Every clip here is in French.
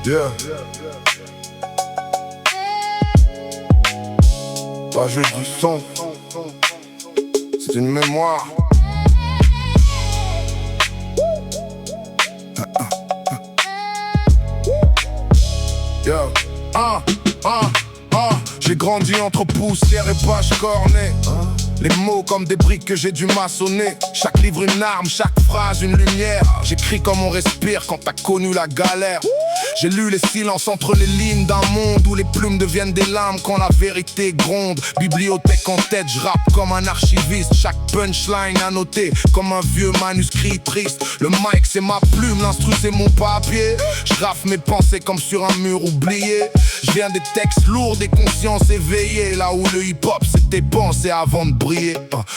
Yeah. Pas juste du son, c'est une mémoire. Yo, j'ai grandi entre poussière et pages cornées. Les mots comme des briques que j'ai dû maçonner. Chaque livre une arme, chaque phrase une lumière. J'écris comme on respire quand t'as connu la galère. J'ai lu les silences entre les lignes d'un monde où les plumes deviennent des lames quand la vérité gronde. Bibliothèque en tête, je rappe comme un archiviste. Chaque punchline à noter comme un vieux manuscrit triste. Le mic c'est ma plume, l'instru c'est mon papier. Je graffe mes pensées comme sur un mur oublié. Je viens des textes lourds, des consciences éveillées. Là où le hip-hop c'était pensé avant de briller.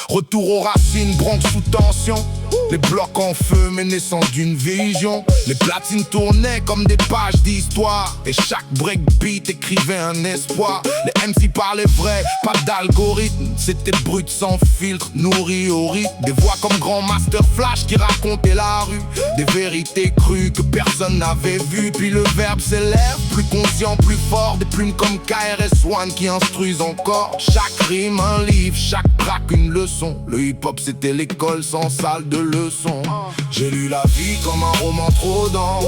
Retour aux racines, Bronx sous tension. Les blocs en feu mais naissant d'une vision. Les platines tournaient comme des pages d'histoire. Et chaque breakbeat écrivait un espoir. Les MC parlaient vrai, pas d'algorithme. C'était brut sans filtre, nourri au rythme. Des voix comme Grand Master Flash qui racontaient la rue. Des vérités crues que personne n'avait vues. Puis le verbe s'élève, plus conscient, plus fort. Des plumes comme KRS-One qui instruisent encore. Chaque rime un livre, chaque track une leçon. Le hip-hop c'était l'école sans salle de leçons. J'ai lu la vie comme un roman trop dense.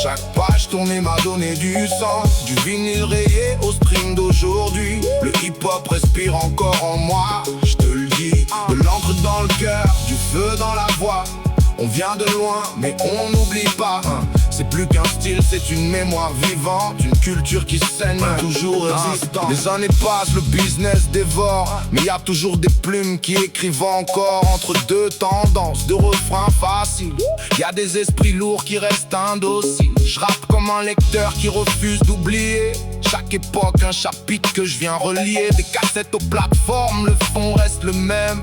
Chaque page tournée m'a donné du sens. Du vinyle rayé au stream d'aujourd'hui. Le hip-hop respire encore en moi, je te le dis. De l'encre dans le cœur, du feu dans la voix. On vient de loin, mais on n'oublie pas. C'est plus qu'un style, c'est une mémoire vivante. Une culture qui saigne, toujours résistante. Les années passent, le business dévore. Mais y a toujours des plumes qui écrivent encore. Entre deux tendances, deux refrains faciles. Y a des esprits lourds qui restent indociles. Je rappe comme un lecteur qui refuse d'oublier. Chaque époque, un chapitre que je viens relier. Des cassettes aux plateformes, le fond reste le même.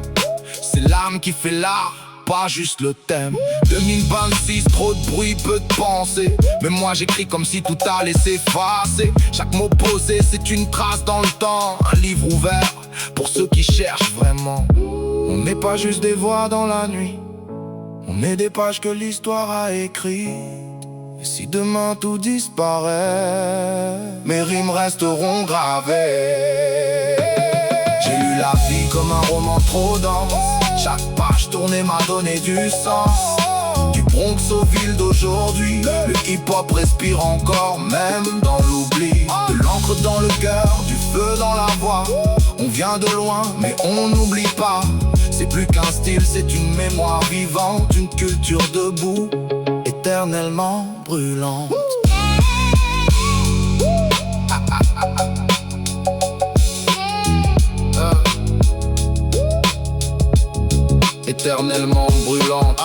C'est l'âme qui fait l'art, pas juste le thème. 2026, trop de bruit, peu de pensée. Mais moi j'écris comme si tout allait s'effacer. Chaque mot posé c'est une trace dans le temps. Un livre ouvert pour ceux qui cherchent vraiment. On n'est pas juste des voix dans la nuit. On est des pages que l'histoire a écrites. Et si demain tout disparaît, mes rimes resteront gravées. J'ai lu la vie comme un roman trop dense. Chaque page tournée m'a donné du sens. Du Bronx aux villes d'aujourd'hui, le hip-hop respire encore, même dans l'oubli. De l'encre dans le cœur, du feu dans la voix. On vient de loin, mais on n'oublie pas. C'est plus qu'un style, c'est une mémoire vivante. Une culture debout, éternellement brûlante. Éternellement brûlante.